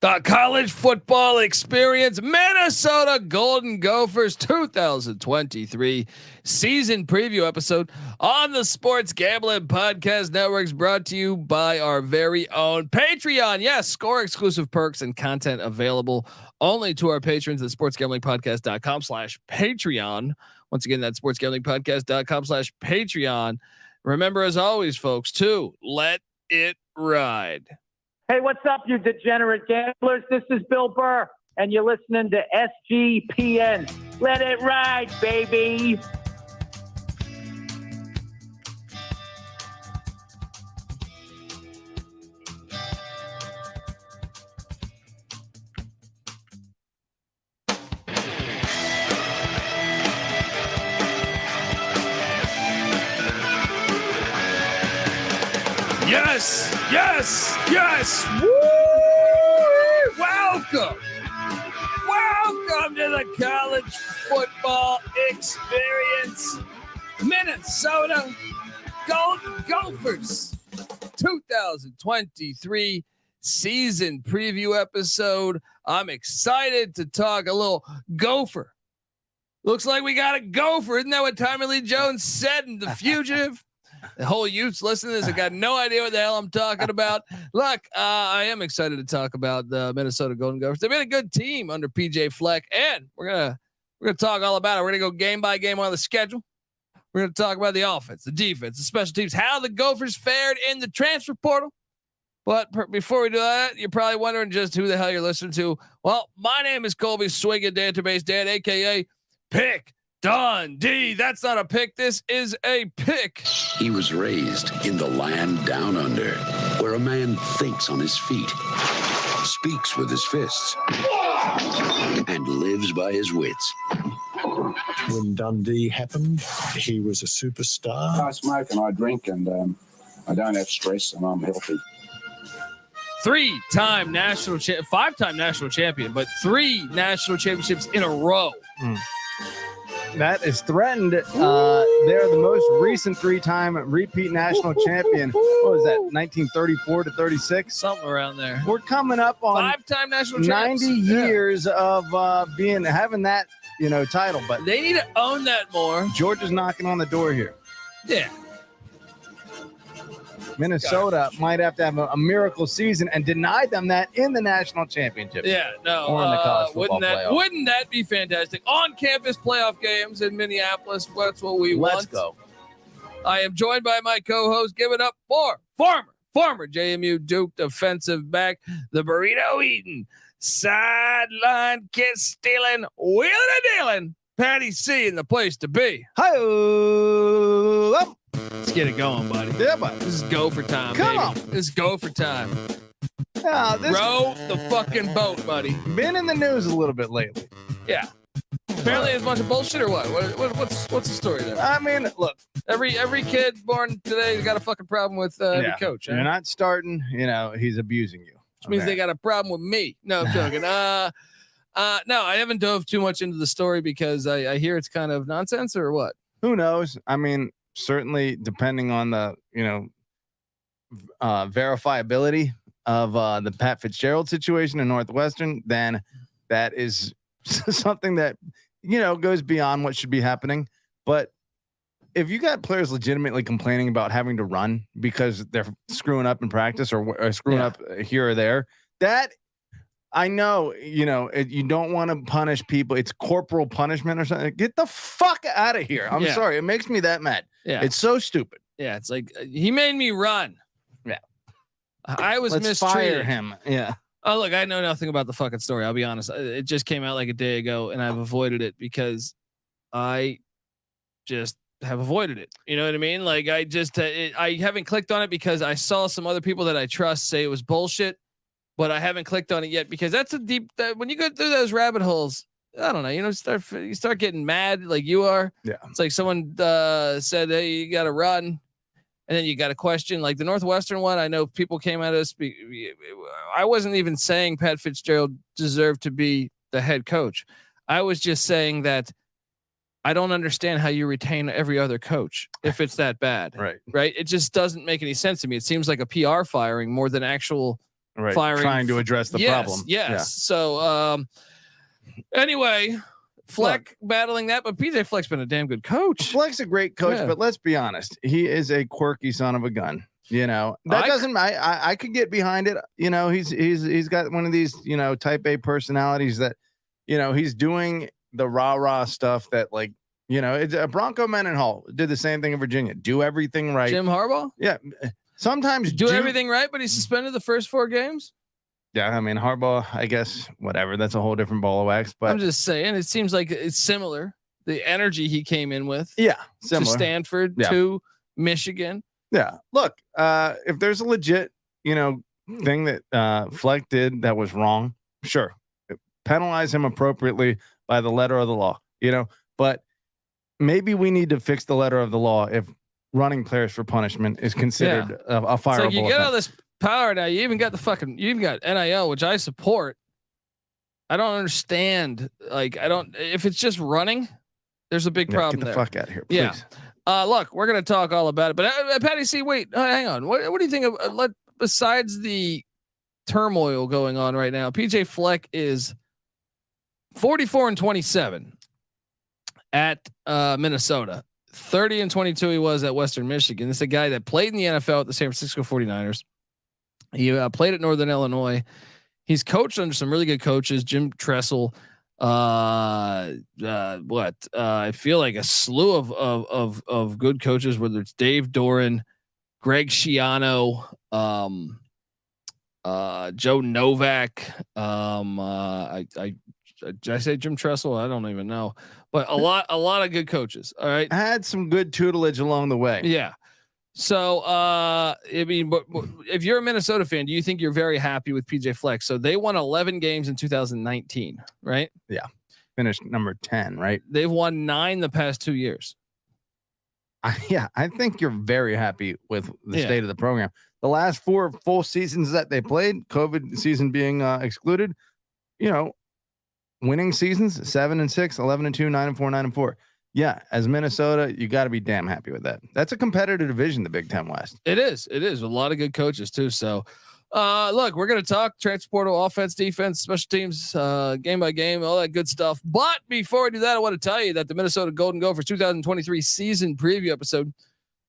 The college football experience, Minnesota Golden Gophers 2023 season preview episode on the Sports Gambling Podcast Networks, brought to you by our very own Patreon. Yes, score exclusive perks and content available only to our patrons at sportsgamblingpodcast.com/Patreon. Once again, that's sportsgamblingpodcast.com/Patreon. Remember, as always, folks, to let it ride. Hey, what's up, you degenerate gamblers? This is Bill Burr, and you're listening to SGPN. Let it ride, baby. Yes, yes, yes. Woo! Welcome to the college football experience. Minnesota Golden Gophers 2023 season preview episode. I'm excited to talk a little Gopher. Looks like we got a Gopher. Isn't that what Tommy Lee Jones said in The Fugitive? The whole youth's listening to this. I got no idea what the hell I'm talking about. Look, I am excited to talk about the Minnesota Golden Gophers. They've been a good team under PJ Fleck, and we're gonna talk all about it. We're gonna go game by game on the schedule. We're gonna talk about the offense, the defense, the special teams, how the Gophers fared in the transfer portal. But before we do that, you're probably wondering just who the hell you're listening to. Well, my name is Colby Swinging Database Dan, aka Pick Dundee. That's not a pick. This is a pick. He was raised in the land down under, where a man thinks on his feet, speaks with his fists, and lives by his wits. When Dundee happened, he was a superstar. I smoke and I drink, and I don't have stress, and I'm healthy. Five-time national champion, but 3 national championships in a row. That is threatened. They're the most recent 3-time repeat national champion. What was that? 1934 to 36, something around there. We're coming up on 5-time national 90 years of having that title. But they need to own that more. Georgia's knocking on the door here. Yeah. Minnesota might have to have a miracle season and deny them that in the national championship. Yeah, no. Or in the college football playoff. Wouldn't that be fantastic? On-campus playoff games in Minneapolis. That's what we want. Let's go. I am joined by my co-host. Give it up for former JMU Duke defensive back, the burrito eating, sideline kiss stealing, wheeling and dealing, Patty C in the place to be. Hi-oh. Let's get it going, buddy. Yeah, buddy. This is Gopher time. Come baby. on. This is Gopher time. This Row the fucking boat, buddy. Been in the news a little bit lately. Yeah. Apparently it's a bunch of bullshit or what? What's the story there? I mean, look. Every kid born today has got a fucking problem with every coach. You're not starting, he's abusing you. Which means they got a problem with me. No, I'm joking. No, I haven't dove too much into the story because I hear it's kind of nonsense or what? Who knows? I mean, certainly depending on the verifiability of the Pat Fitzgerald situation in Northwestern, then that is something that goes beyond what should be happening. But if you got players legitimately complaining about having to run because they're screwing up in practice or screwing up here or there, that I know, you don't want to punish people. It's corporal punishment or something. Get the fuck out of here. I'm sorry. It makes me that mad. Yeah. It's so stupid. Yeah. It's like he made me run. Yeah. I was Let's mistreated. Fire him. Yeah. Oh, look, I know nothing about the fucking story. I'll be honest. It just came out like a day ago and I've avoided it because I just have avoided it. You know what I mean? Like I haven't clicked on it because I saw some other people that I trust say it was bullshit. But I haven't clicked on it yet because that's a deep. When you go through those rabbit holes, I don't know. You start getting mad like you are. Yeah, it's like someone said, "Hey, you got to run," and then you got a question. Like the Northwestern one, I know people came at us. I wasn't even saying Pat Fitzgerald deserved to be the head coach. I was just saying that I don't understand how you retain every other coach if it's that bad. Right. Right. It just doesn't make any sense to me. It seems like a PR firing more than actual firing, trying to address the problem. Yes. Yeah. So anyway, Fleck battling that, but PJ Fleck's been a damn good coach. Fleck's a great coach, but let's be honest, he is a quirky son of a gun. You know, that doesn't. I could get behind it. You know, he's got one of these, you know, type A personalities that, you know, he's doing the rah stuff that, like, you know, it's Bronco Mendenhall did the same thing in Virginia. Do everything right. Jim Harbaugh? Yeah. Sometimes do everything right, but he suspended the first 4 games. Yeah, I mean, Harbaugh, I guess, whatever. That's a whole different ball of wax. But I'm just saying, it seems like it's similar. The energy he came in with. Yeah. Similar. To Stanford, to Michigan. Yeah. Look, if there's a legit, you know, thing that Fleck did that was wrong, sure. Penalize him appropriately by the letter of the law, you know, but maybe we need to fix the letter of the law if running players for punishment is considered a fireable. So you get all this power now. You even got you even got NIL, which I support. I don't understand. Like, if it's just running, there's a big problem get the there. Fuck out of here, please. Yeah. Look, we're going to talk all about it, but Patty C, wait, hang on. What do you think of, besides the turmoil going on right now? PJ Fleck is 44-27 at Minnesota. 30-22 he was at Western Michigan. This is a guy that played in the NFL at the San Francisco 49ers. He played at Northern Illinois. He's coached under some really good coaches, Jim Tressel. I feel like a slew of good coaches, whether it's Dave Doran, Greg Schiano, Joe Novak. Did I say Jim Tressel? I don't even know, but a lot of good coaches. All right. I had some good tutelage along the way. Yeah. So, I mean, but if you're a Minnesota fan, do you think you're very happy with PJ Fleck? So they won 11 games in 2019, right? Yeah. Finished number 10, right? They've won 9 the past 2 years. I think you're very happy with the state of the program. The last 4 full seasons that they played, COVID season being excluded, you know, winning seasons, 7-6, 11-2, 9-4, 9-4. Yeah, as Minnesota, you got to be damn happy with that. That's a competitive division, the Big Ten West. It is. It is. A lot of good coaches too. So, look, we're going to talk transfer portal, offense, defense, special teams, game by game, all that good stuff. But before we do that, I want to tell you that the Minnesota Golden Gophers 2023 season preview episode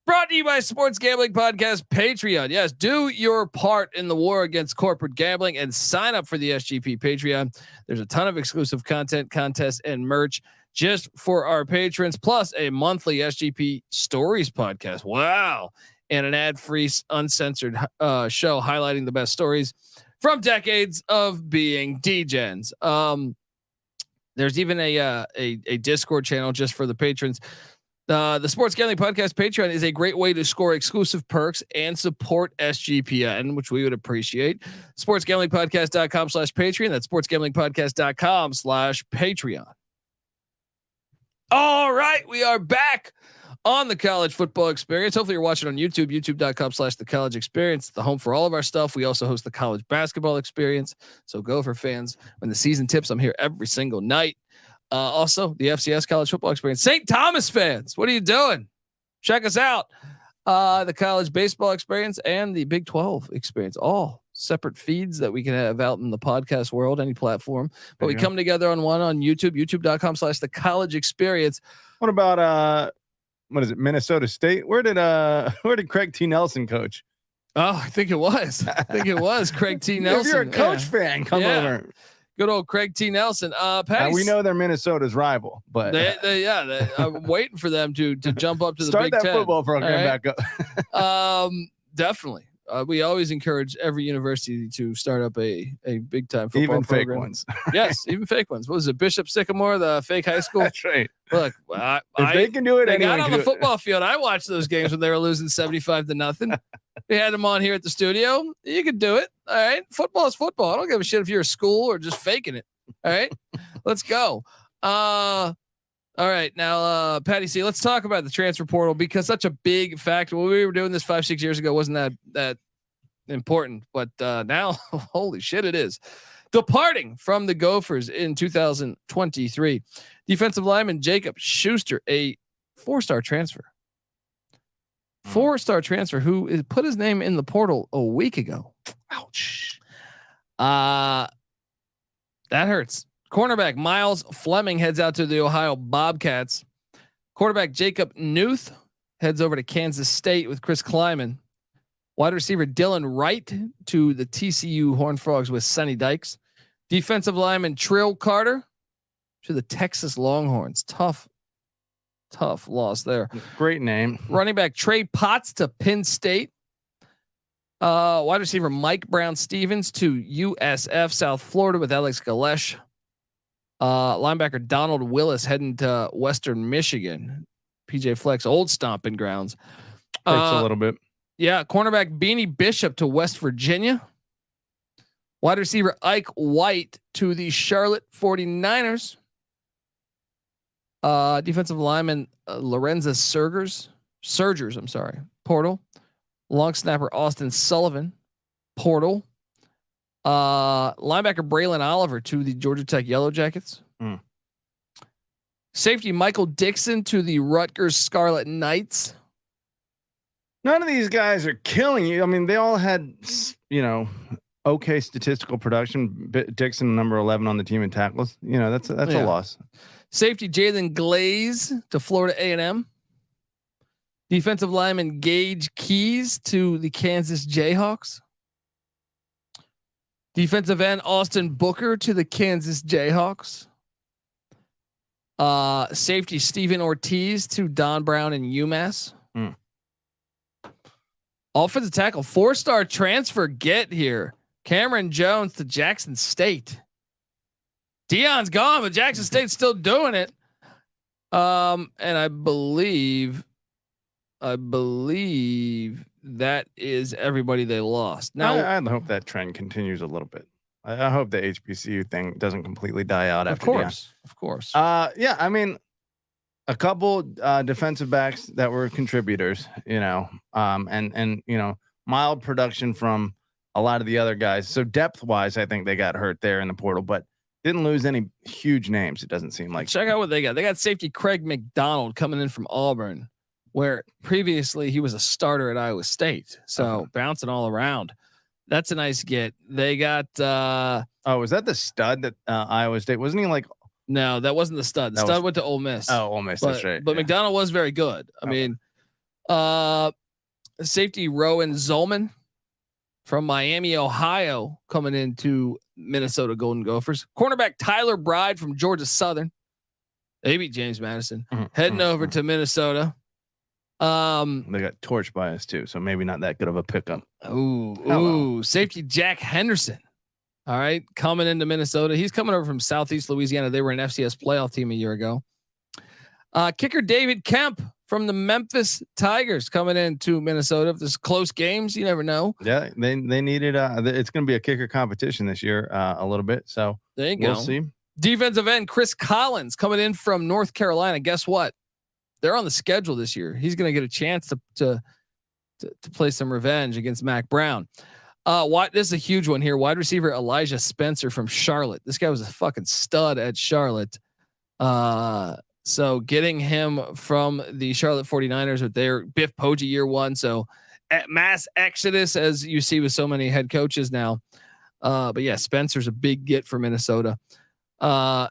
brought to you by Sports Gambling Podcast Patreon. Yes, do your part in the war against corporate gambling and sign up for the SGP Patreon. There's a ton of exclusive content, contests, and merch just for our patrons, plus a monthly SGP Stories podcast. Wow. And an ad-free, uncensored show highlighting the best stories from decades of being D-Gens. There's even a Discord channel just for the patrons. The Sports Gambling Podcast Patreon is a great way to score exclusive perks and support SGPN, which we would appreciate. SportsGamblingPodcast.com/Patreon. That's SportsGamblingPodcast.com/Patreon. All right, we are back on the College Football Experience. Hopefully you're watching on YouTube, youtube.com/The College Experience, the home for all of our stuff. We also host the College Basketball Experience. So Gopher fans, when the season tips, I'm here every single night. Also the FCS College Football Experience. St. Thomas fans, what are you doing? Check us out. The College Baseball Experience and the Big 12 Experience, all separate feeds that we can have out in the podcast world, any platform, but we come together on one on YouTube, youtube.com/The College Experience. What about, what is it? Minnesota State? Where did Craig T. Nelson coach? Oh, I think it was Craig T. Nelson. If you're a coach fan, come over. Good old Craig T. Nelson. We know they're Minnesota's rival, but I'm waiting for them to jump up to the Start Big that Ten. Football program back up. Definitely. We always encourage every university to start up a big time football even program. fake ones. Yes, even fake ones. What was it? Bishop Sycamore, the fake high school. That's right. Look, if they can do it, they got anyone on can the football field. I watched those games when they were losing 75-0. We had them on here at the studio. You could do it. All right. Football is football. I don't give a shit if you're a school or just faking it. All right. Let's go. All right. Now, Patty C, let's talk about the transfer portal, because such a big factor. When we were doing this 5-6 years ago, wasn't that important, but now, holy shit, it is. Departing from the Gophers in 2023, defensive lineman Jacob Schuster, a 4-star transfer. 4-star transfer who put his name in the portal a week ago. Ouch. That hurts. Cornerback Miles Fleming heads out to the Ohio Bobcats. Quarterback Jacob Newth heads over to Kansas State with Chris Kleiman. Wide receiver Dylan Wright to the TCU Horned Frogs with Sonny Dykes. Defensive lineman Trill Carter to the Texas Longhorns. Tough loss there. Great name. Running back Trey Potts to Penn State. Wide receiver Mike Brown Stevens to USF South Florida with Alex Galesh. Linebacker Donald Willis heading to Western Michigan. PJ Fleck's old stomping grounds. Hurts a little bit. Yeah. Cornerback Beanie Bishop to West Virginia. Wide receiver Ike White to the Charlotte 49ers. Defensive lineman Lorenza Surgers, I'm sorry, portal. Long snapper Austin Sullivan, portal. Linebacker Braylon Oliver to the Georgia Tech Yellow Jackets. Safety Michael Dixon to the Rutgers Scarlet Knights. None of these guys are killing you. I mean, they all had, okay statistical production. Dixon, number 11 on the team in tackles. That's a loss. Safety Jalen Glaze to Florida A&M. Defensive lineman Gage Keys to the Kansas Jayhawks. Defensive end Austin Booker to the Kansas Jayhawks. Safety Stephen Ortiz to Don Brown and UMass. Offensive tackle 4-star transfer get here. Cameron Jones to Jackson State. Dion's gone, but Jackson State's still doing it. And I believe that is everybody they lost. Now I hope that trend continues a little bit. I hope the HBCU thing doesn't completely die out. Of course. Yeah. I mean, a couple defensive backs that were contributors, and mild production from a lot of the other guys. So depth wise, I think they got hurt there in the portal, but didn't lose any huge names. It doesn't seem like. Check out what they got. They got safety Craig McDonald coming in from Auburn, where previously he was a starter at Iowa State. So bouncing all around. That's a nice get. They got. Was that the stud that Iowa State? Wasn't he like? No, that wasn't the stud. The stud went to Ole Miss. Oh, Ole Miss. That's right. But McDonald was very good. I mean, safety Rowan Zolman from Miami, Ohio, coming into Minnesota Golden Gophers. Cornerback Tyler Bride from Georgia Southern. They beat James Madison. Heading over to Minnesota. They got torched by us too, so maybe not that good of a pickup. Safety Jack Henderson. All right, coming into Minnesota. He's coming over from Southeast Louisiana. They were an FCS playoff team a year ago. Kicker David Kemp from the Memphis Tigers coming into Minnesota. If there's close games, you never know. Yeah, they needed. It's going to be a kicker competition this year, a little bit. So there you go. We'll see. Defensive end Chris Collins coming in from North Carolina. Guess what? They're on the schedule this year. He's going to get a chance to play some revenge against Mac Brown. This is a huge one here. Wide receiver Elijah Spencer from Charlotte. This guy was a fucking stud at Charlotte. So getting him from the Charlotte 49ers with their Biff Poggi year one. So at mass exodus, as you see with so many head coaches now. But yeah, Spencer's a big get for Minnesota. Yeah.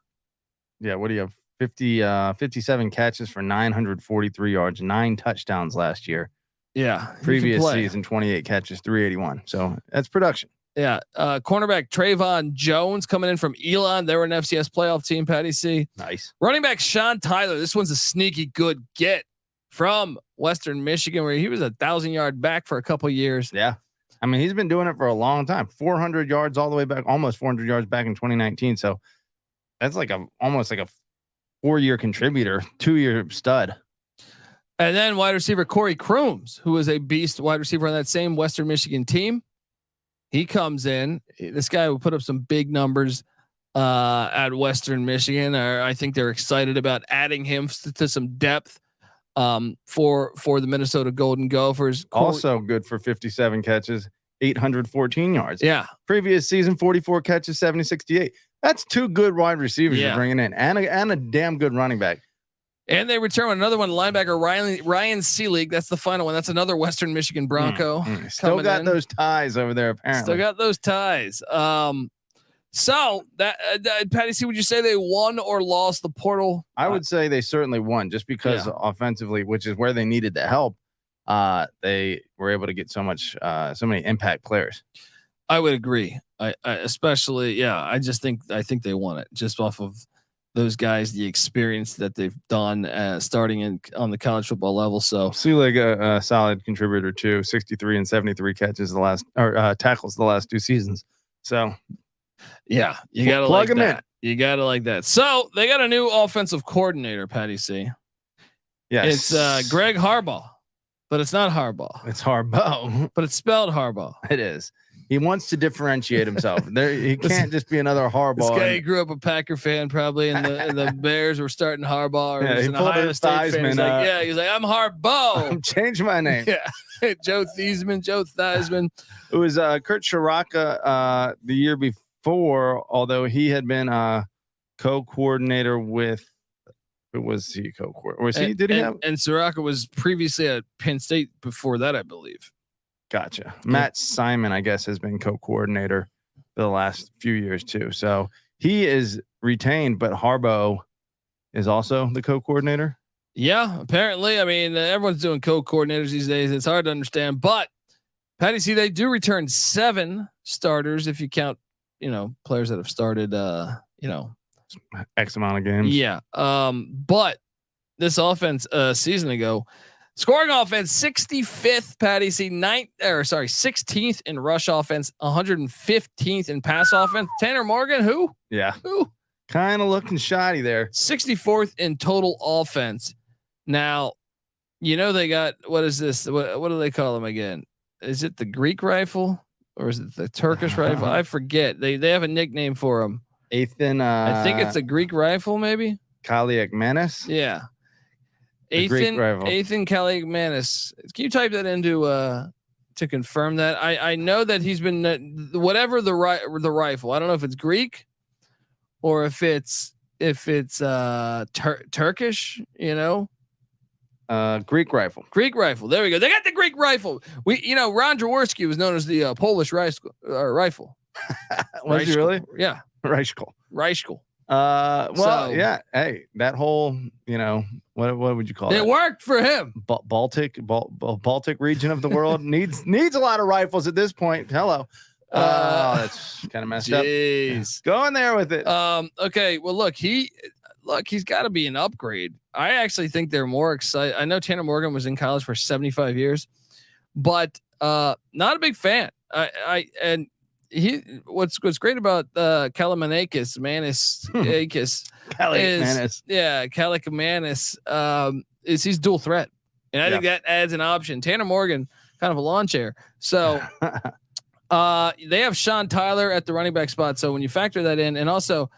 What do you have? 57 catches for 943 yards, 9 touchdowns last year. Yeah. Previous season, 28 catches, 381. So that's production. Yeah. Cornerback Trayvon Jones coming in from Elon. They were an FCS playoff team, Patty C. Nice. Running back Sean Tyler. This one's a sneaky good get from Western Michigan, where he was 1,000-yard back for a couple of years. Yeah. I mean, he's been doing it for a long time. 400 yards all the way back, almost 400 yards back in 2019. So that's like almost like a 4-year contributor, 2-year stud. And then wide receiver Corey Crooms, who is a beast wide receiver on that same Western Michigan team. He comes in. This guy will put up some big numbers at Western Michigan. I think they're excited about adding him to some depth for the Minnesota Golden Gophers. Also good for 57 catches, 814 yards. Yeah. Previous season, 44 catches, 70-68. That's 2 good wide receivers you're bringing in, and a damn good running back. And they return another one, linebacker Ryan Seelig. That's the final one. That's another Western Michigan Bronco. Still got those ties over there, apparently. Still got those ties. So that Patty C, would you say they won or lost the portal? I would say they certainly won, just because offensively, which is where they needed the help. They were able to get so many impact players. I would agree. I especially, I think they won it just off of those guys, the experience that they've done starting on the college football level. So Seelig, a solid contributor too, 63 and 73 catches tackles the last 2 seasons. So yeah, you gotta plug him in. You gotta like that. So they got a new offensive coordinator, Patty C. Yes, it's Greg Harbaugh, but it's not Harbaugh. It's Harbaugh, but it's spelled Harbaugh. It is. He wants to differentiate himself. He can't just be another Harbaugh. This guy grew up a Packer fan, probably, and the Bears were starting Harbaugh. Or he an Ohio State fan. He's like, I'm Harbaugh. I'm changing my name. Yeah, Joe Theismann. It was Kurt Shiraka the year before, although he had been co-coordinator with. Who was he co-coordinator? Was he? Did he have? And Shiraka was previously at Penn State before that, I believe. Gotcha. Matt Simon, I guess, has been co-coordinator for the last few years too. So he is retained, but Harbaugh is also the co-coordinator. Yeah, apparently. I mean, everyone's doing co-coordinators these days. It's hard to understand, but Patty C, they do return 7 starters if you count, players that have started, X amount of games. Yeah. But this offense season ago. Scoring offense, 65th, Patty C. 16th in rush offense, 115th in pass offense. Tanner Morgan, who? Yeah. Who? Kind of looking shoddy there. 64th in total offense. Now, they got, what is this? What do they call them again? Is it the Greek rifle or is it the Turkish rifle? I forget. They have a nickname for them. Athan. I think it's a Greek rifle, maybe. Kaliakmanis. Yeah. Athan Kaliakmanis. Can you type that into to confirm that? I know that he's been whatever the rifle. I don't know if it's Greek or if it's Turkish. Greek rifle. Greek rifle. There we go. They got the Greek rifle. Ron Jaworski was known as the Polish rifle. Was he really? Yeah. Rifle. Yeah. Hey, that whole, what would you call it? It worked for him. Baltic region of the world needs a lot of rifles at this point. Hello. That's kind of messed up. Go in there with it. Okay. Well, look, he's got to be an upgrade. I actually think they're more excited. I know Tanner Morgan was in college for 75 years, but not a big fan. What's great about Kaliakmanis is he's dual threat, and I think that adds an option. Tanner Morgan, kind of a lawn chair. So they have Sean Tyler at the running back spot. So when you factor that in, and also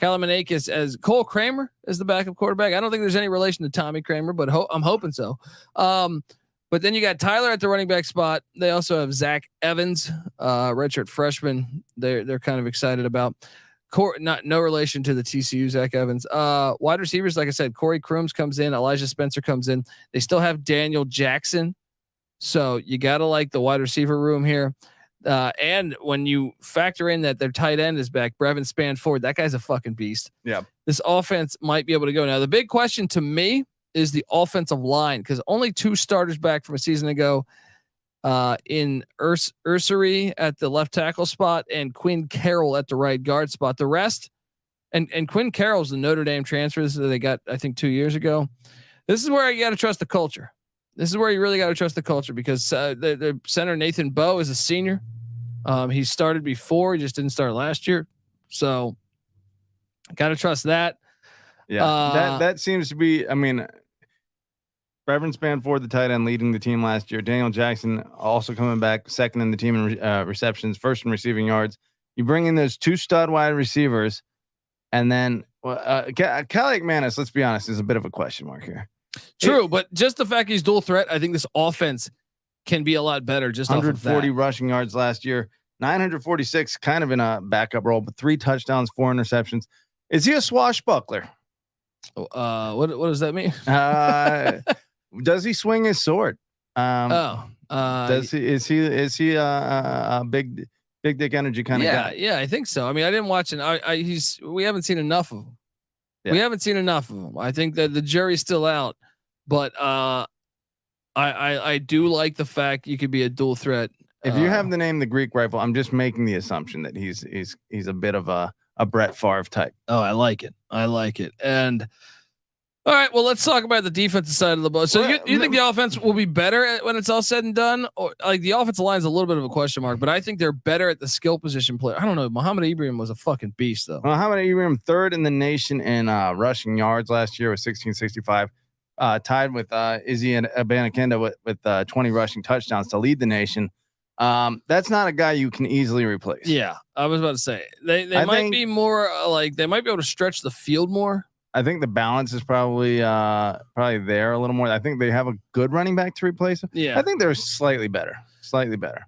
Kaliakmanis as Cole Kramer as the backup quarterback, I don't think there's any relation to Tommy Kramer, but I'm hoping so. But then you got Tyler at the running back spot. They also have Zach Evans, redshirt freshman. They're kind of excited about. No relation to the TCU Zach Evans. Wide receivers, like I said, Corey Crooms comes in, Elijah Spencer comes in. They still have Daniel Jackson, so you gotta like the wide receiver room here. And when you factor in that their tight end is back, Brevyn Spann-Ford, that guy's a fucking beast. Yeah, this offense might be able to go. Now the big question to me is the offensive line, because only 2 starters back from a season ago in Ursary at the left tackle spot and Quinn Carroll at the right guard spot. The rest, and Quinn Carroll's the Notre Dame transfer that they got, I think, 2 years ago. This is where you got to trust the culture. This is where you really got to trust the culture, because the center Nathan Bowe is a senior. He started before, he just didn't start last year. So got to trust that. Yeah, that seems to be, Brevyn Spann-Ford, the tight end, leading the team last year. Daniel Jackson also coming back second in the team in receptions, first in receiving yards. You bring in those 2 stud wide receivers, and then Kaliakmanis, let's be honest, is a bit of a question mark here. True, but just the fact he's dual threat, I think this offense can be a lot better. Just 140 rushing yards last year, 946, kind of in a backup role, but 3 touchdowns, 4 interceptions. Is he a swashbuckler? What does that mean? Does he swing his sword? Is he a big dick energy kind of guy? Yeah, I think so. I mean, I didn't watch it. We haven't seen enough of him. Yeah. We haven't seen enough of him. I think that the jury's still out, but I do like the fact you could be a dual threat. If you have the name the Greek Rifle, I'm just making the assumption that he's a bit of a Brett Favre type. Oh, I like it. And all right, well, let's talk about the defensive side of the ball. So you think the offense will be better when it's all said and done? Or like the offensive line is a little bit of a question mark, but I think they're better at the skill position play. I don't know. Muhammed Ibrahim was a fucking beast though. Muhammed Ibrahim, third in the nation in rushing yards last year with 1665, tied with Izzy and Abanikenda with 20 rushing touchdowns to lead the nation. That's not a guy you can easily replace. Yeah, I was about to say they might be more like they might be able to stretch the field more. I think the balance is probably there a little more. I think they have a good running back to replace him. Yeah, I think they're slightly better.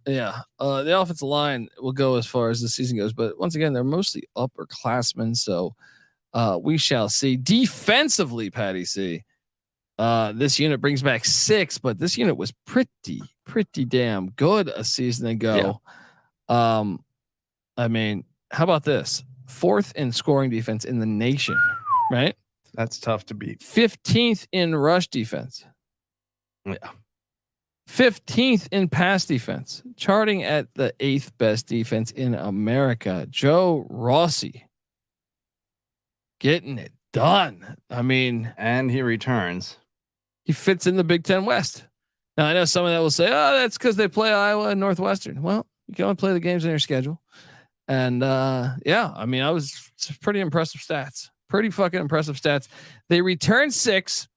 Yeah, the offensive line will go as far as the season goes, but once again, they're mostly upperclassmen, so we shall see. Defensively, Patty C, this unit brings back 6, but this unit was pretty damn good a season ago. Yeah. I mean, how about this? 4th in scoring defense in the nation. Right, that's tough to beat. 15th in rush defense. Yeah. 15th in pass defense, charting at the 8th best defense in America. Joe Rossi getting it done. I mean, and he returns. He fits in the Big Ten West. Now I know some of that will say, "Oh, that's because they play Iowa and Northwestern." Well, you can only play the games on your schedule, and yeah, I mean, it's pretty impressive stats. Pretty fucking impressive stats. They return 6.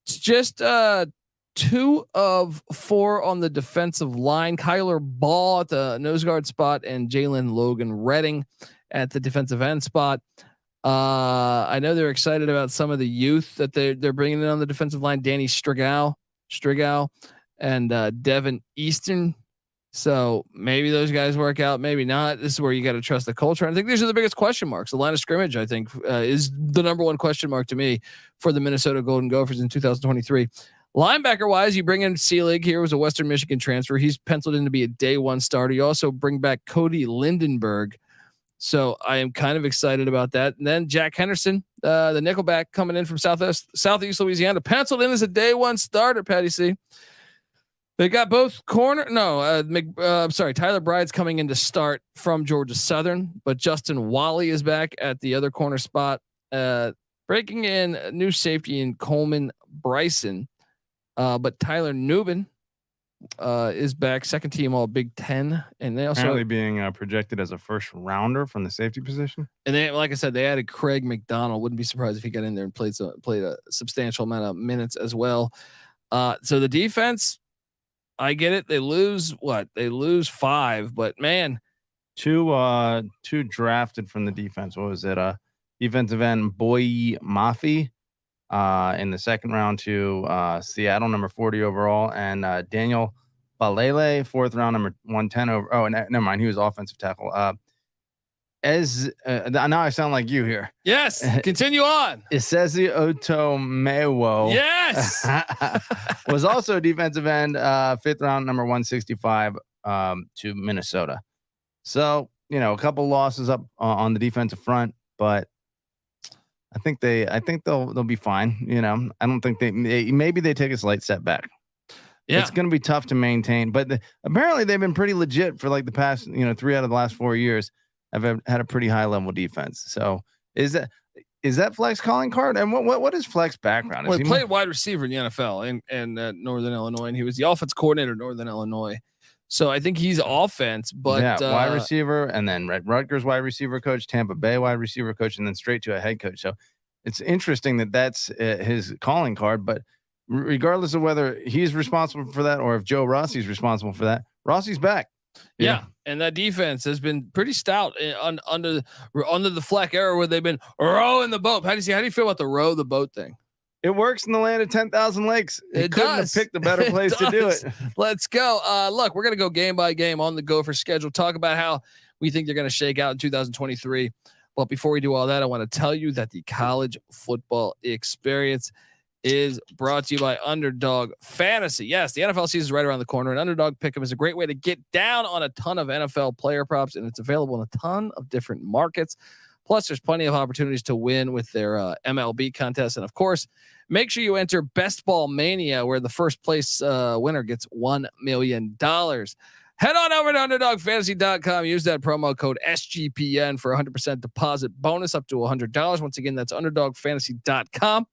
It's just 2 of 4 on the defensive line. Kyler Ball at the nose guard spot and Jalen Logan Redding at the defensive end spot. I know they're excited about some of the youth that they're bringing in on the defensive line. Danny Strigal and Devin Easton. So maybe those guys work out, maybe not. This is where you got to trust the culture. I think these are the biggest question marks. The line of scrimmage, I think, is the number one question mark to me for the Minnesota Golden Gophers in 2023. Linebacker wise, you bring in Seelig. Here was a Western Michigan transfer. He's penciled in to be a day 1 starter. You also bring back Cody Lindenberg. So I am kind of excited about that. And then Jack Henderson, the nickelback coming in from Southeast Louisiana, penciled in as a day 1 starter, Patty C. They got both corner. No, I'm sorry. Tyler Bride's coming in to start from Georgia Southern, but Justin Wally is back at the other corner spot. Breaking in a new safety in Coleman Bryson, but Tyler Newbin is back, 2nd team All Big Ten, and they also apparently being projected as a 1st rounder from the safety position. And they, like I said, they added Craig McDonald. Wouldn't be surprised if he got in there and played a substantial amount of minutes as well. So the defense. I get it. They lose 5, but man, two drafted from the defense. What was it? Defensive end Boye Mafi in the 2nd round to Seattle, number 40 overall, and Daniel Balele, 4th round, number 110 over. Oh, never mind. He was offensive tackle. Now I sound like you here. Yes. Continue on. Isezi Otomewo. Yes. Was also a defensive end, 5th round, number 165 to Minnesota. So, a couple losses up on the defensive front, but I think they'll be fine. I don't think maybe they take a slight setback. Yeah. It's going to be tough to maintain, but apparently they've been pretty legit for like the past, 3 out of the last 4 years. I've had a pretty high level defense. So is that Fleck's calling card? And what is Fleck's background? Well, he played wide receiver in the NFL and Northern Illinois, and he was the offense coordinator at Northern Illinois. So I think he's offense, but wide receiver, and then Rutgers wide receiver coach, Tampa Bay wide receiver coach, and then straight to a head coach. So it's interesting that that's his calling card. But regardless of whether he's responsible for that or if Joe Rossi's responsible for that, Rossi's back. Yeah. And that defense has been pretty stout under the Fleck era where they've been rowing the boat. How do you feel about the row the boat thing? It works in the land of 10,000 lakes. It couldn't have picked a better place to do it. Let's go. Look, we're going to go game by game on the Gopher schedule. Talk about how we think they're going to shake out in 2023. But before we do all that, I want to tell you that the college football experience is brought to you by Underdog Fantasy. Yes, the NFL season is right around the corner, and Underdog Pick'em is a great way to get down on a ton of NFL player props, and it's available in a ton of different markets. Plus, there's plenty of opportunities to win with their MLB contest. And of course, make sure you enter Best Ball Mania, where the first place winner gets $1 million. Head on over to UnderdogFantasy.com. Use that promo code SGPN for 100% deposit bonus up to $100. Once again, that's UnderdogFantasy.com.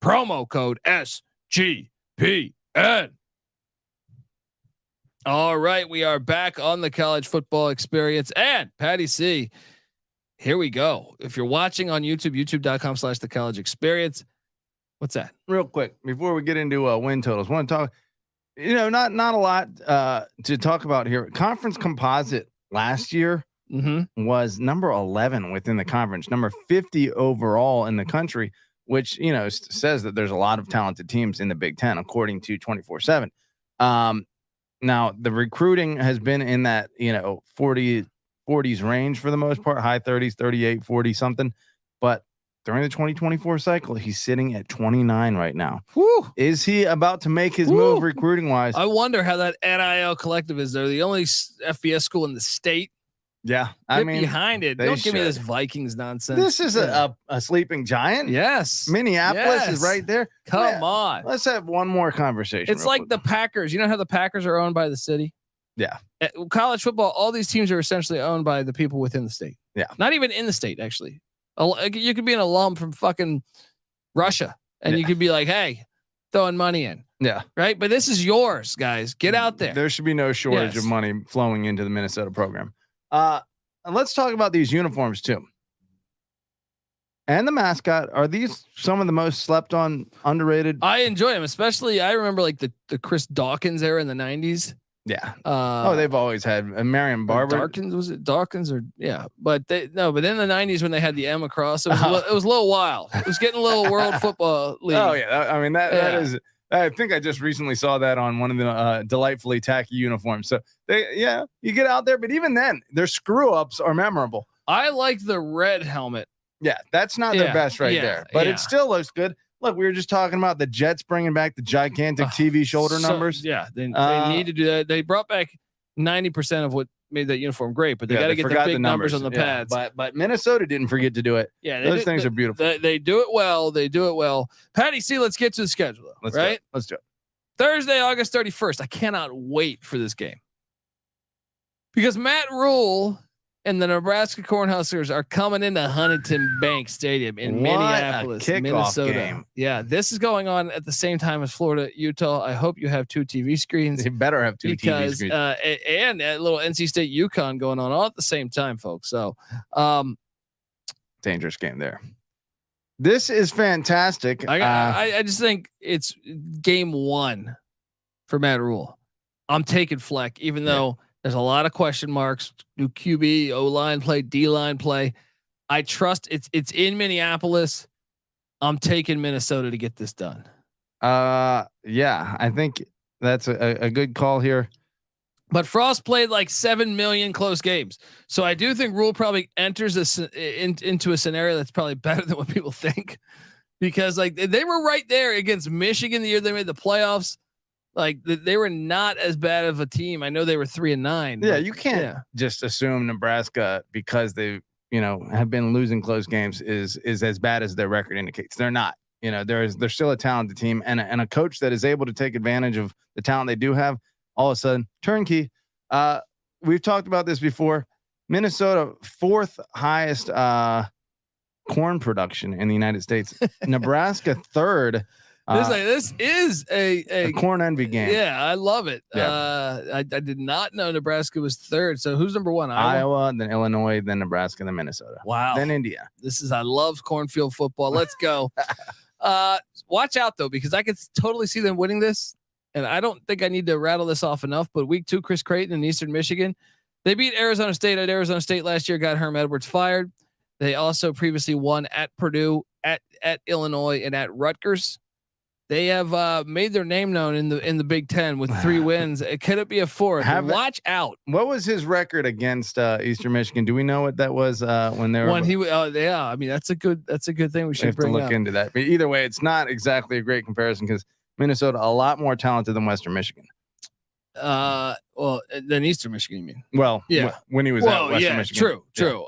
Promo code SGPN. All right, we are back on the college football experience, and Patty C. Here we go. If you're watching on YouTube, youtube.com/the college experience. What's that? Real quick before we get into win totals, want to talk. Not a lot to talk about here. Conference composite last year was number 11 within the conference, number 50 overall in the country, which says that there's a lot of talented teams in the Big Ten, according to 24/7. Now the recruiting has been in that 40s range for the most part, high 30s, 38, 40 something. But during the 2024 cycle, he's sitting at 29 right now. Whew. Is he about to make his move recruiting wise? I wonder how that NIL collective is. They're the only FBS school in the state. Yeah. Get behind it. Don't give me this Vikings nonsense. This is a sleeping giant. Yes. Minneapolis is right there. Come on. Let's have one more conversation. It's like the Packers. You know how the Packers are owned by the city? Yeah. At college football, all these teams are essentially owned by the people within the state. Yeah. Not even in the state, actually. You could be an alum from fucking Russia and you could be like, hey, throwing money in. Yeah. Right. But this is yours, guys. Get out there. There should be no shortage of money flowing into the Minnesota program. And let's talk about these uniforms too. And the mascot. Are these some of the most slept on, underrated? I enjoy them, especially I remember like the Chris Dawkins era in the 90s. Yeah. They've always had Marion Barber. Was it Dawkins or but in the 90s when they had the M across, it was a little wild. It was getting a little World Football League. Oh yeah. I mean that is, I think I just recently saw that on one of the delightfully tacky uniforms. So you get out there, but even then their screw ups are memorable. I like the red helmet. Yeah. That's not their best there, but it still looks good. Look, we were just talking about the Jets bringing back the gigantic TV shoulder numbers. Yeah, they need to do that. They brought back 90% of what made that uniform great, but they got to get the big numbers on the pads. But Minnesota didn't forget to do it. Yeah, those things are beautiful. They do it well. They do it well. Patty C, let's get to the schedule. Let's do it. Thursday, August 31st. I cannot wait for this game because Matt Rule and the Nebraska Cornhuskers are coming into Huntington Bank Stadium in Minneapolis, Minnesota. Game. Yeah, this is going on at the same time as Florida, Utah. I hope you have two TV screens. You better have two TV screens. And a little NC State UConn going on all at the same time, folks. So, dangerous game there. This is fantastic. I just think it's game one for Matt Rule. I'm taking Fleck, even though there's a lot of question marks. Do QB, O-line play, D-line play? I trust it's in Minneapolis. I'm taking Minnesota to get this done. Yeah, I think that's a good call here. But Frost played like 7 million close games, so I do think Rule probably enters this into a scenario that's probably better than what people think, because like they were right there against Michigan the year they made the playoffs. Like they were not as bad of a team. I know they were 3-9. Yeah, you can't just assume Nebraska, because they have been losing close games, is as bad as their record indicates. They're not. They're still a talented team, and a coach that is able to take advantage of the talent they do have. All of a sudden, turnkey. We've talked about this before. Minnesota, 4th highest corn production in the United States. Nebraska, 3rd. This is a corn envy game. Yeah, I love it. Yeah. I did not know Nebraska was 3rd. So who's number 1? Iowa, then Illinois, then Nebraska, then Minnesota. Wow. Then India. I love cornfield football. Let's go. Watch out though, because I could totally see them winning this. And I don't think I need to rattle this off enough, but week 2, Chris Creighton in Eastern Michigan, they beat Arizona State at Arizona State last year, got Herm Edwards fired. They also previously won at Purdue, at Illinois, and at Rutgers. They have made their name known in the Big Ten with 3 wins. Could it be a 4th? Watch out. What was his record against Eastern Michigan? Do we know what that was when they were? When he, yeah, I mean that's a good thing. We should have to look into that. But either way, it's not exactly a great comparison because Minnesota a lot more talented than Western Michigan. Well, than Eastern Michigan, you mean? Well, yeah. When he was at Western Michigan. True.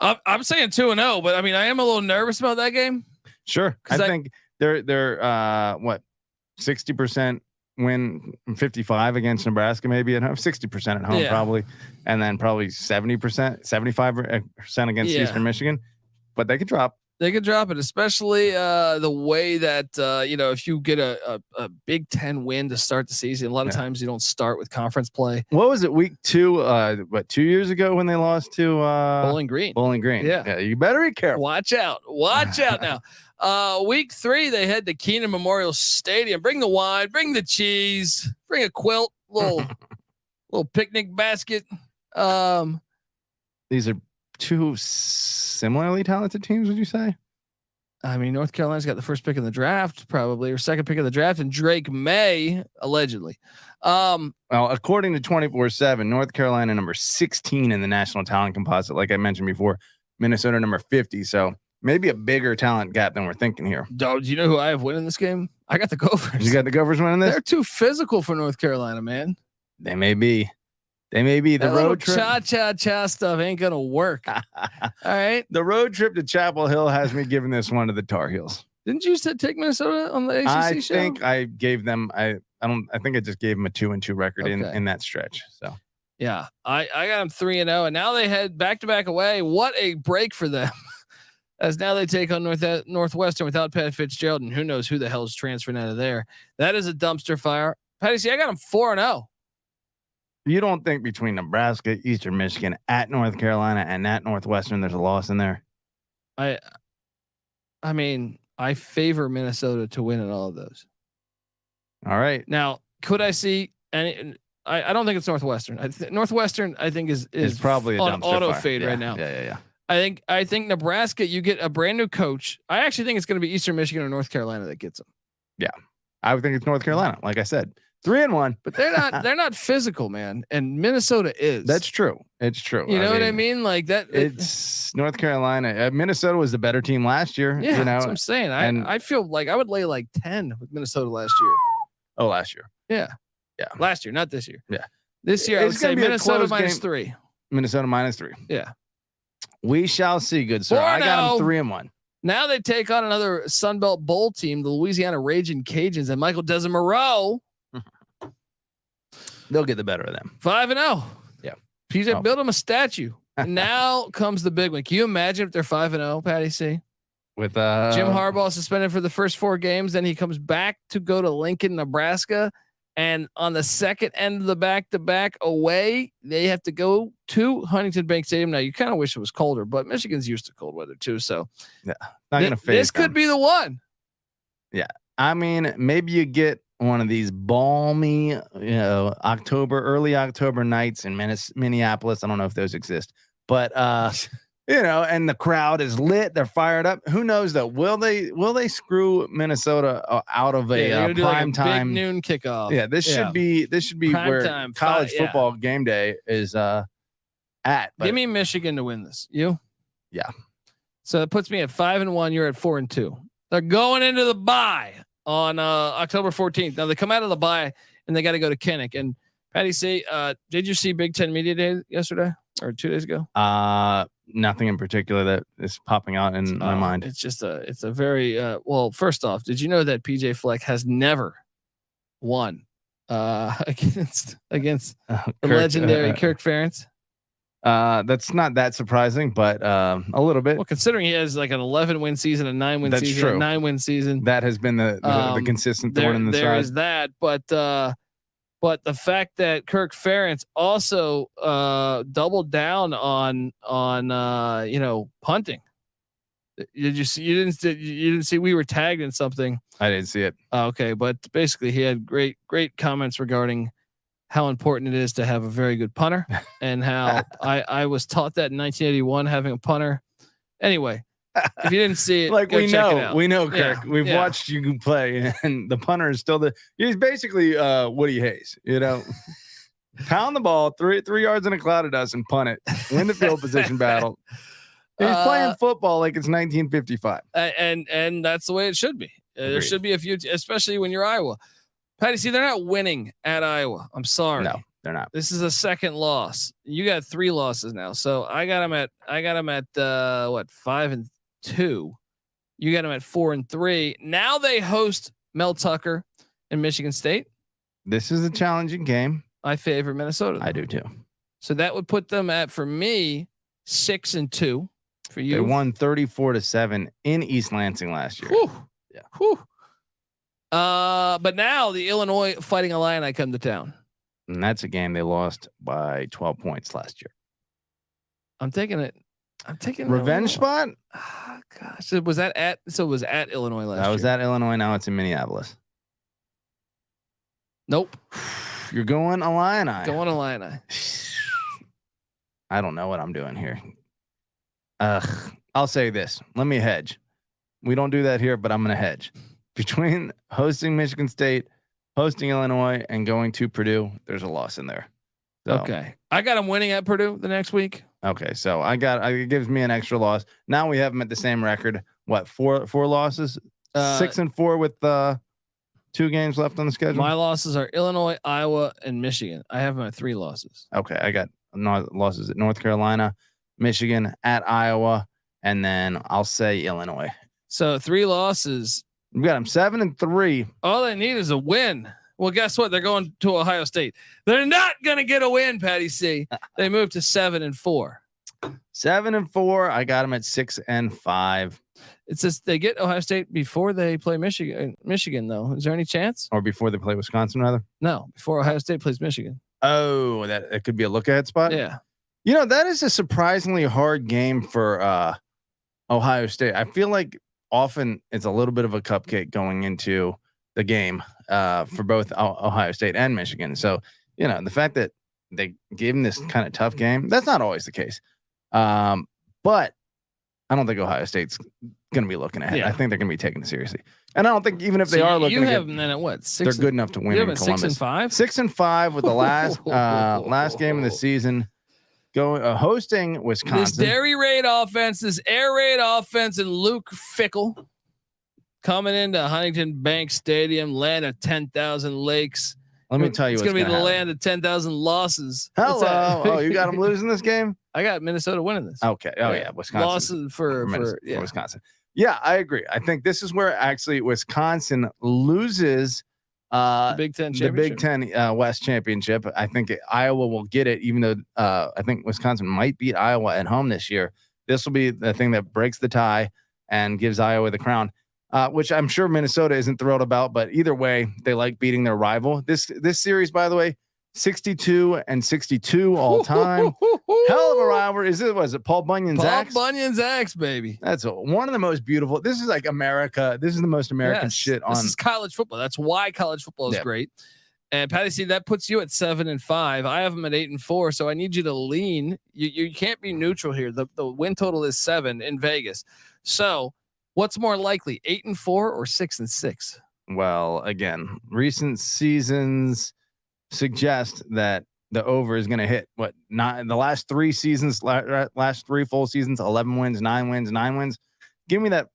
I'm saying 2-0, but I mean I am a little nervous about that game. Sure, I think they're what 60% win, 55 against Nebraska, maybe at home, 60% at home probably, and then probably 70%, 75% against Eastern Michigan. But they could drop. They could drop it, especially the way that if you get a Big Ten win to start the season, a lot of times you don't start with conference play. What was it, week 2? 2 years ago when they lost to Bowling Green? Bowling Green. Yeah, you better be careful. Watch out now. Week 3 they head to Keenan Memorial Stadium. Bring the wine, bring the cheese, bring a quilt, little picnic basket. These are 2 similarly talented teams, would you say? I mean, North Carolina's got the first pick in the draft, probably, or second pick of the draft, and Drake May, allegedly. Well, according to 24/7, North Carolina number 16 in the national talent composite, like I mentioned before, Minnesota number 50. So maybe a bigger talent gap than we're thinking here. Do you know who I have winning this game? I got the Gophers. You got the Gophers winning this? They're too physical for North Carolina, man. They may be. The road trip. Cha stuff ain't gonna work. All right. The road trip to Chapel Hill has me giving this one to the Tar Heels. Didn't you take Minnesota on the ACC show? I think I gave them. I think I just gave them a 2-2 record in that stretch. So yeah, I got them 3-0, and now they head back-to-back away. What a break for them! As now they take on Northwestern without Pat Fitzgerald, and who knows who the hell is transferring out of there. That is a dumpster fire. Patty, see, I got them 4-0. You don't think between Nebraska, Eastern Michigan, at North Carolina, and at Northwestern, there's a loss in there? I mean, I favor Minnesota to win in all of those. All right. Now, could I see any? I don't think it's Northwestern. Northwestern, I think is probably on auto fade right now. Yeah. I think Nebraska. You get a brand new coach. I actually think it's going to be Eastern Michigan or North Carolina that gets them. Yeah, I would think it's North Carolina. Like I said. 3-1, but they're not physical, man. And Minnesota is. That's true. It's true. You know what I mean? Like that. It's North Carolina. Minnesota was the better team last year. Yeah, you know? That's what I'm saying. I feel like I would lay like 10 with Minnesota last year. Oh, last year. Yeah. Last year, not this year. Yeah. This year, I would say Minnesota -3. Minnesota -3. Yeah. We shall see, good sir. I got them 3-1. Now they take on another Sun Belt Bowl team, the Louisiana Raging Cajuns, and Michael Desimaro. They'll get the better of them. 5-0. Yeah. PJ built him a statue. And now comes the big one. Can you imagine if they're 5-0, Patty C? With Jim Harbaugh suspended for the first 4 games, then he comes back to go to Lincoln, Nebraska, and on the second end of the back-to-back away, they have to go to Huntington Bank Stadium. Now you kind of wish it was colder, but Michigan's used to cold weather too. So yeah, not gonna fade. This could be the one. Yeah, I mean, maybe you get one of these balmy, early October nights in Minneapolis. I don't know if those exist, but and the crowd is lit. They're fired up. Who knows though? Will they screw Minnesota out of a prime time big noon kickoff? Yeah, this should be prime where time, college football game day is at. But give me Michigan to win this. You? Yeah. So that puts me at 5-1. You're at 4-2. They're going into the bye on October 14th. Now they come out of the bye and they got to go to Kinnick. And Patty C, did you see Big Ten Media Day yesterday or 2 days ago? Nothing in particular that is popping out in my mind. It's just it's a very well. First off, did you know that PJ Fleck has never won against the legendary Kirk Ferentz? That's not that surprising, but a little bit. Well, considering he has like an 11-win season, a 9-win season, true. A 9-win season. That has been the consistent thorn in the side. There is that, but the fact that Kirk Ferentz also doubled down on punting. Did you see? You didn't see? We were tagged in something. I didn't see it. Okay, but basically he had great comments regarding how important it is to have a very good punter and how I was taught that in 1981 having a punter. Anyway, If you didn't see it, like go check it out. we know, Kirk. Yeah, We've watched you play, and the punter is still he's basically Woody Hayes. Pound the ball 3 yards in a cloud of dust and punt it. Win the field position battle. He's playing football like it's 1955, and that's the way it should be. There should be a few, especially when you're Iowa. Patty, see, they're not winning at Iowa. I'm sorry. No, they're not. This is a second loss. You got 3 losses now. So I got them at 5-2. You got them at 4-3. Now they host Mel Tucker and Michigan State. This is a challenging game. I favor Minnesota, though. I do too. So that would put them at, for me, 6-2. For you, they won 34-7 in East Lansing last year. Whew. Yeah. Whew. But now the Illinois Fighting Illini come to town. And that's a game they lost by 12 points last year. I'm taking revenge spot. Oh, gosh, it was at Illinois last year. That was at Illinois. Now it's in Minneapolis. Nope. You're going Illini. Going Illini. I don't know what I'm doing here. I'll say this. Let me hedge. We don't do that here, but I'm going to hedge. Between hosting Michigan State, hosting Illinois, and going to Purdue, there's a loss in there. So, okay. I got them winning at Purdue the next week. Okay. So it gives me an extra loss. Now we have them at the same record. What, four losses? 6-4 with 2 games left on the schedule. My losses are Illinois, Iowa, and Michigan. I have them at 3 losses. Okay. I got losses at North Carolina, Michigan, at Iowa, and then I'll say Illinois. So 3 losses. We got them 7-3. All they need is a win. Well, guess what? They're going to Ohio State. They're not going to get a win, Patty C. They moved to 7-4. 7-4. I got them at 6-5. It says they get Ohio State before they play Michigan. Michigan, though, is there any chance? Or before they play Wisconsin, rather? No, before Ohio State plays Michigan. Oh, that could be a look ahead spot. Yeah. That is a surprisingly hard game for Ohio State. I feel like often it's a little bit of a cupcake going into the game for both Ohio State and Michigan. So, the fact that they gave them this kind of tough game, that's not always the case. But I don't think Ohio State's going to be looking ahead. Yeah. I think they're going to be taking it seriously. And I don't think even if they are looking, you have them then at what? 6? They're good enough to win in Columbus. 6-5. 6-5 with the last game of the season. Hosting Wisconsin. This Derry Raid offense, this air raid offense, and Luke Fickell coming into Huntington Bank Stadium, land of 10,000 lakes. Let me tell you, it's going to be the land of 10,000 losses. Hello. Oh, you got them losing this game? I got Minnesota winning this. Okay. Oh yeah, Wisconsin losses for Wisconsin. Yeah, I agree. I think this is where actually Wisconsin loses the Big Ten West championship. I think Iowa will get it, even though I think Wisconsin might beat Iowa at home this year. This will be the thing that breaks the tie and gives Iowa the crown, which I'm sure Minnesota isn't thrilled about. But either way, they like beating their rival. This series, by the way, 62-62 all time. Hell of a rivalry. Was it Paul Bunyan's axe? Paul Bunyan's axe, baby. That's one of the most beautiful. This is like America. This is the most American shit on. This is college football. That's why college football is great. And Patty C, that puts you at 7-5. I have them at 8-4. So I need you to lean. You can't be neutral here. The win total is 7 in Vegas. So what's more likely, 8-4 or 6-6? Well, again, recent seasons suggest that the over is going to hit the last 3 seasons, last 3 full seasons, 11 wins, 9 wins, 9 wins. Give me that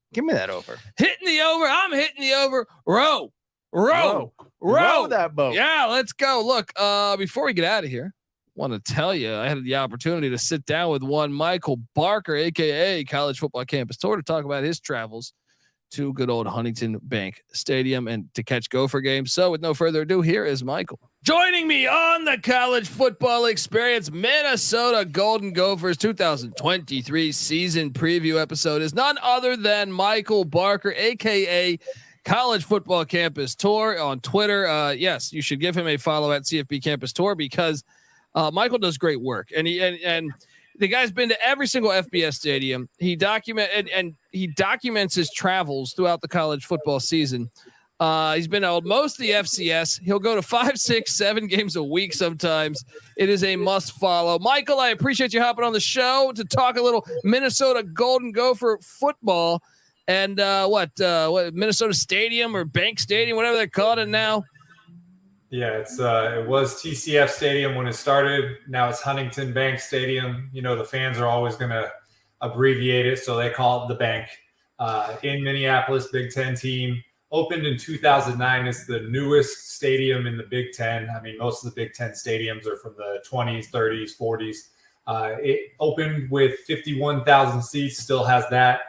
over. Hitting the over. I'm hitting the over. Row that boat. Yeah, let's go. Look, before we get out of here, I want to tell you, I had the opportunity to sit down with one Michael Barker, aka College Football Campus Tour, to talk about his travels to good old Huntington Bank Stadium and to catch Gopher games. So with no further ado, here is Michael. Joining me on the college football experience, Minnesota Golden Gophers 2023 season preview episode is none other than Michael Barker, aka College Football Campus Tour on Twitter. Yes, you should give him a follow at CFB Campus Tour because Michael does great work, and the guy's been to every single FBS stadium. He documents his travels throughout the college football season. He's been out most of the FCS. He'll go to 5, 6, 7 games a week sometimes. It is a must follow. Michael, I appreciate you hopping on the show to talk a little Minnesota Golden Gopher football and what Minnesota Stadium or Bank Stadium, whatever they're calling it now. Yeah, it was TCF Stadium when it started. Now it's Huntington Bank Stadium. You know, the fans are always going to abbreviate it, so they call it the Bank. In Minneapolis, Big Ten team. Opened in 2009. It's the newest stadium in the Big Ten. I mean, most of the Big Ten stadiums are from the 20s, 30s, 40s. It opened with 51,000 seats, still has that.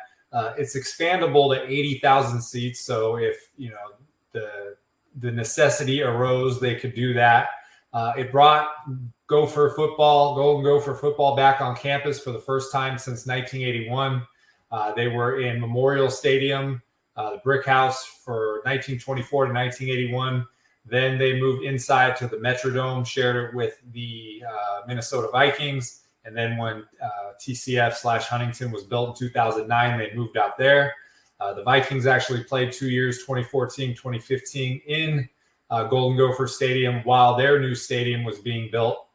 It's expandable to 80,000 seats. So if, you know, the necessity arose, they could do that. It brought Golden Gopher football back on campus for the first time since 1981. They were in Memorial Stadium, the Brick House, for 1924 to 1981. Then they moved inside to the Metrodome, shared it with the Minnesota Vikings. And then when TCF/Huntington was built in 2009, they moved out there. The Vikings actually played 2 years, 2014, 2015, in Golden Gopher Stadium while their new stadium was being built.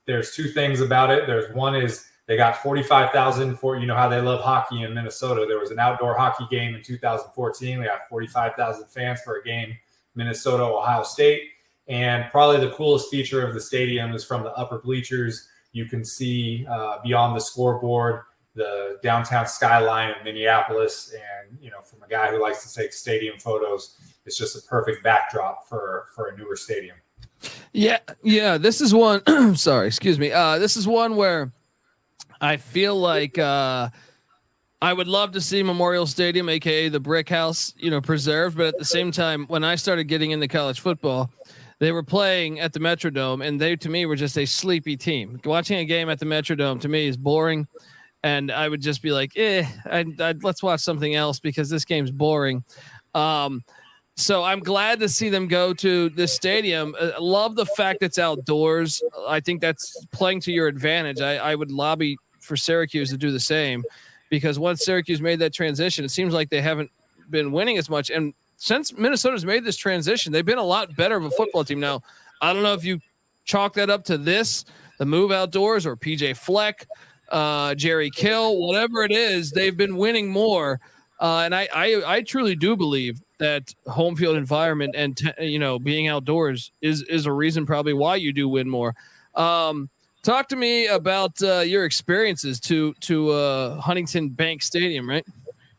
There's two things about it. There's one is they got 45,000 for, you know how they love hockey in Minnesota. There was an outdoor hockey game in 2014. They got 45,000 fans for a game, Minnesota, Ohio State. And probably the coolest feature of the stadium is from the upper bleachers. You can see beyond the scoreboard, the downtown skyline of Minneapolis. And, you know, from a guy who likes to take stadium photos, it's just a perfect backdrop for a newer stadium. Yeah. This is one. Sorry, excuse me. This is one where I feel like I would love to see Memorial Stadium, aka the Brick House, you know, preserved. But at the same time, when I started getting into college football, they were playing at the Metrodome, and they, to me, were just a sleepy team. Watching a game at the Metrodome, to me, is boring. And I would just be like, let's watch something else because this game's boring. So I'm glad to see them go to this stadium. Love the fact it's outdoors. I think that's playing to your advantage. I would lobby for Syracuse to do the same, because once Syracuse made that transition, it seems like they haven't been winning as much. And since Minnesota's made this transition, they've been a lot better of a football team. Now, I don't know if you chalk that up to the move outdoors, or PJ Fleck, Jerry Kill, whatever it is, they've been winning more. And I truly do believe that home field environment and being outdoors is a reason probably why you do win more. Talk to me about your experiences to Huntington Bank Stadium, right?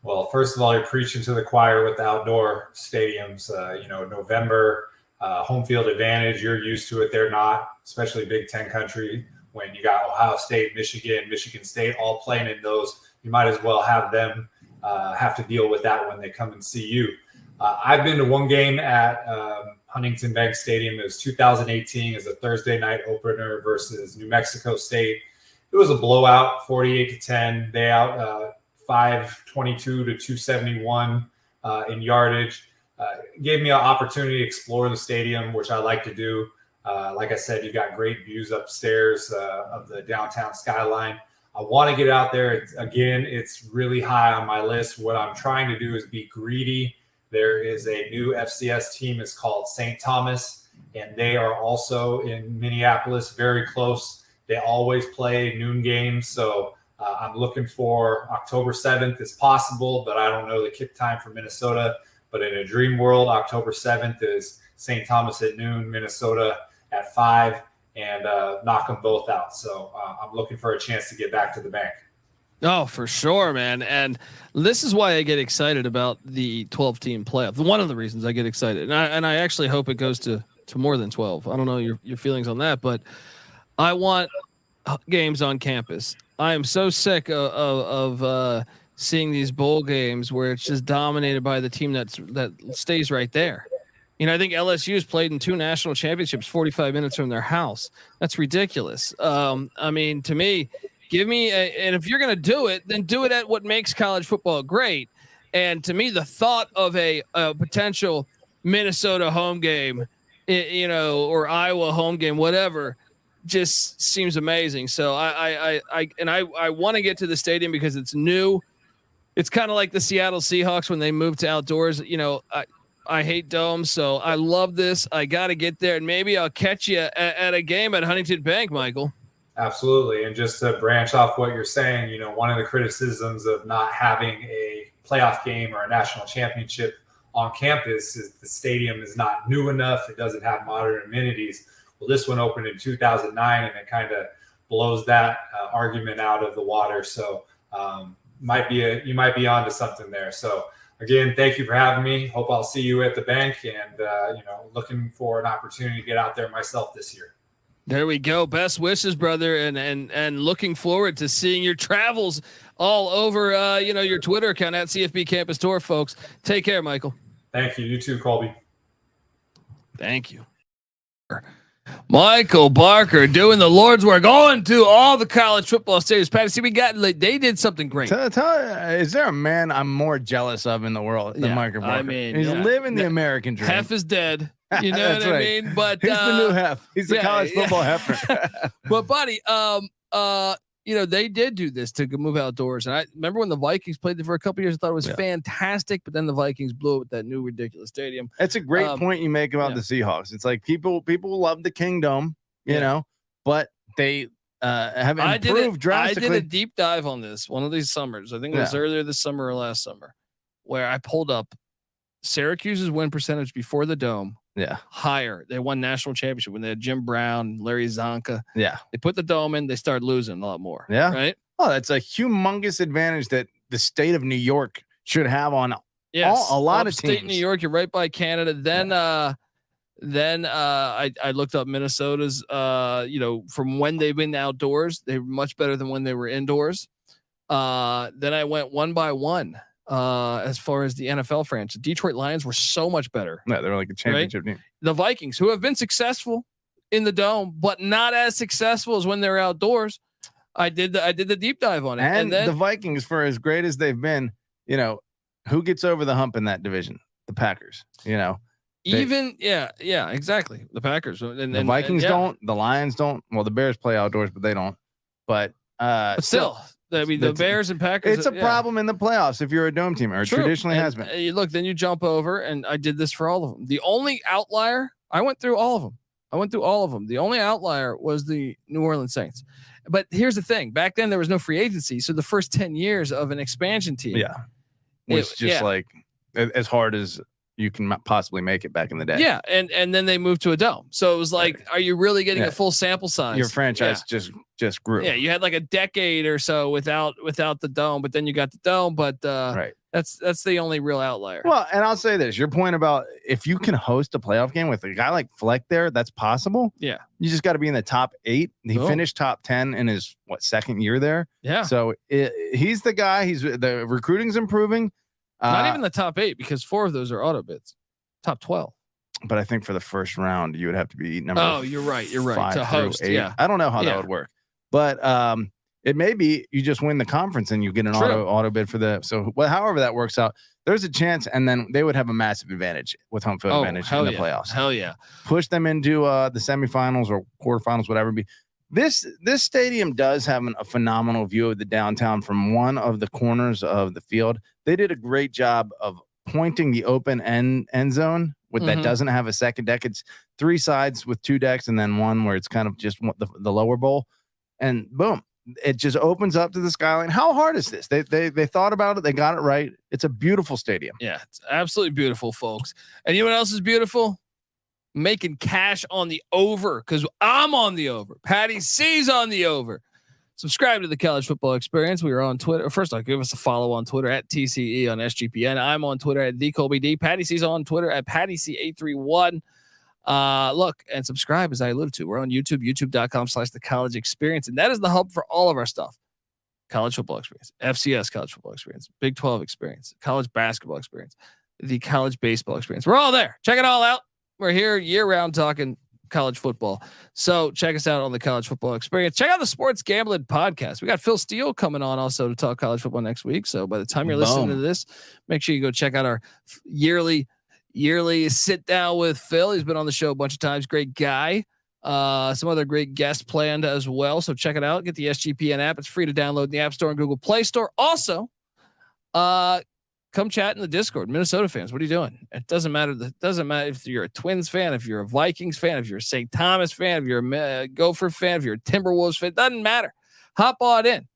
Well, first of all, you're preaching to the choir with the outdoor stadiums. November, home field advantage. You're used to it. They're not, especially Big Ten country. When you got Ohio State, Michigan State all playing in those, you might as well have them have to deal with that when they come and see you. I've been to one game at Huntington Bank Stadium. It was 2018 as a Thursday night opener versus New Mexico State. It was a blowout, 48-10. They out 522 to 271 in yardage. Gave me an opportunity to explore the stadium, which I like to do. Like I said, you got great views upstairs of the downtown skyline. I want to get out there. It's really high on my list. What I'm trying to do is be greedy. There is a new FCS team. It's called St. Thomas, and they are also in Minneapolis, very close. They always play noon games. So I'm looking for October 7th is possible, but I don't know the kick time for Minnesota. But in a dream world, October 7th is St. Thomas at noon, Minnesota at 5, and knock them both out. So I'm looking for a chance to get back to the bank. Oh, for sure, man. And this is why I get excited about the 12-team playoff. One of the reasons I get excited, and I actually hope it goes to more than 12. I don't know your feelings on that, but I want games on campus. I am so sick of seeing these bowl games where it's just dominated by the team that stays right there. You know, I think LSU's played in 2 national championships 45 minutes from their house. That's ridiculous. I mean, to me, and if you're going to do it, then do it at what makes college football great. And to me, the thought of a potential Minnesota home game, or Iowa home game, whatever, just seems amazing. So I want to get to the stadium because it's new. It's kind of like the Seattle Seahawks when they moved to outdoors. I hate domes, so I love this. I got to get there, and maybe I'll catch you at a game at Huntington Bank, Michael. Absolutely. And just to branch off what you're saying, one of the criticisms of not having a playoff game or a national championship on campus is the stadium is not new enough. It doesn't have modern amenities. Well, this one opened in 2009, and it kind of blows that argument out of the water. So you might be onto something there. So again, thank you for having me. Hope I'll see you at the bank, and looking for an opportunity to get out there myself this year. There we go. Best wishes, brother, and looking forward to seeing your travels all over your Twitter account at CFB Campus Tour, folks. Take care, Michael. Thank you. You too, Colby. Thank you. Michael Barker doing the Lord's work, going to all the college football stadiums. Patty, see, they did something great. Is there a man I'm more jealous of in the world than Michael Barker? I mean, he's living the American dream. Half is dead. You know what I mean? But he's the new half. He's the college football heifer. But buddy, they did do this to move outdoors. And I remember when the Vikings played there for a couple years, I thought it was fantastic, but then the Vikings blew it with that new ridiculous stadium. It's a great point you make about the Seahawks. It's like people love the Kingdom, but they have improved drastically. I did a deep dive on this one of these summers. I think it was earlier this summer or last summer, where I pulled up Syracuse's win percentage before the Dome. Yeah. Higher. They won national championship when they had Jim Brown, Larry Zonka. Yeah. They put the Dome in, they started losing a lot more. Yeah. Right. Oh, that's a humongous advantage that the state of New York should have on a lot of teams. New York, you're right by Canada. Then I looked up Minnesota's from when they've been outdoors, they were much better than when they were indoors. Then I went one by one. As far as the NFL franchise, Detroit Lions were so much better. Yeah, they're like a championship team. The Vikings, who have been successful in the Dome, but not as successful as when they're outdoors. I did the deep dive on it. And then the Vikings, for as great as they've been, who gets over the hump in that division? The Packers. Exactly. The Packers and the Vikings don't. The Lions don't. Well, the Bears play outdoors, but they don't. But still. I mean, the Bears and Packers. It's a problem in the playoffs if you're a Dome team, or it traditionally has been. Look, then you jump over, and I did this for all of them. The only outlier, I went through all of them. The only outlier was the New Orleans Saints. But here's the thing: back then there was no free agency, so the first 10 years of an expansion team, was just like as hard as you can possibly make it back in the day. Yeah, and then they moved to a Dome, so it was like, are you really getting a full sample size? Your franchise just grew. Yeah, you had like a decade or so without the Dome, but then you got the Dome. But that's the only real outlier. Well, and I'll say this: your point about if you can host a playoff game with a guy like Fleck there, that's possible. Yeah, you just got to be in the top 8. He finished top 10 in his second year there. Yeah, so he's the guy. The recruiting's improving. Not even the top 8, because 4 of those are auto bids. Top 12. But I think for the first round, you would have to be number. Oh, you're right. You're right. To host. 8. Yeah. I don't know how that would work, but it may be you just win the conference and you get an auto bid for however that works out. There's a chance, and then they would have a massive advantage with home field advantage in the playoffs. Hell yeah. Push them into the semifinals or quarterfinals, whatever it be. This stadium does have a phenomenal view of the downtown from one of the corners of the field. They did a great job of pointing the open end zone that doesn't have a second deck. It's 3 sides with 2 decks and then one where it's kind of just the lower bowl. And boom, it just opens up to the skyline. How hard is this? They thought about it. They got it right. It's a beautiful stadium. Yeah, it's absolutely beautiful, folks. And you know what else is beautiful? Making cash on the over, because I'm on the over. Patty C's on the over. Subscribe to the College Football Experience. We are on Twitter. First off, give us a follow on Twitter at TCE on SGPN. I'm on Twitter at TheColbyD. Patty C's on Twitter at PattyC831. Look and subscribe, as I alluded to. We're on YouTube, youtube.com/the College Experience. And that is the hub for all of our stuff. College Football Experience, FCS College Football Experience, Big 12 Experience, College Basketball Experience, the College Baseball Experience. We're all there. Check it all out. We're here year-round talking college football. So check us out on the College Football Experience. Check out the Sports Gambling Podcast. We got Phil Steele coming on also to talk college football next week. So by the time you're listening to this, make sure you go check out our yearly sit down with Phil. He's been on the show a bunch of times. Great guy. Some other great guests planned as well. So check it out. Get the SGPN app. It's free to download in the App Store and Google Play Store. Also, come chat in the Discord. Minnesota fans, what are you doing? It doesn't matter. It doesn't matter if you're a Twins fan, if you're a Vikings fan, if you're a St. Thomas fan, if you're a Gopher fan, if you're a Timberwolves fan, it doesn't matter. Hop on in.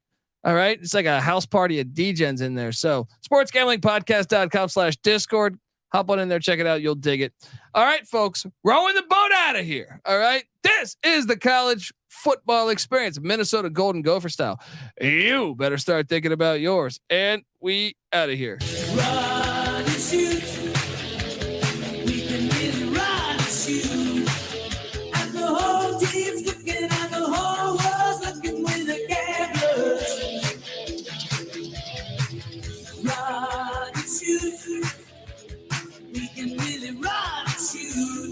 All right. It's like a house party of DGens in there. So sportsgamblingpodcast.com/Discord. Hop on in there. Check it out. You'll dig it. All right, folks, rowing the boat out of here. All right. This is the college football experience, Minnesota Golden Gopher style. You better start thinking about yours. And we out of here. Run and shoot. We can really run and shoot. And the whole team's looking and the whole world's looking with the gamblers. Run and shoot. We can really run and shoot.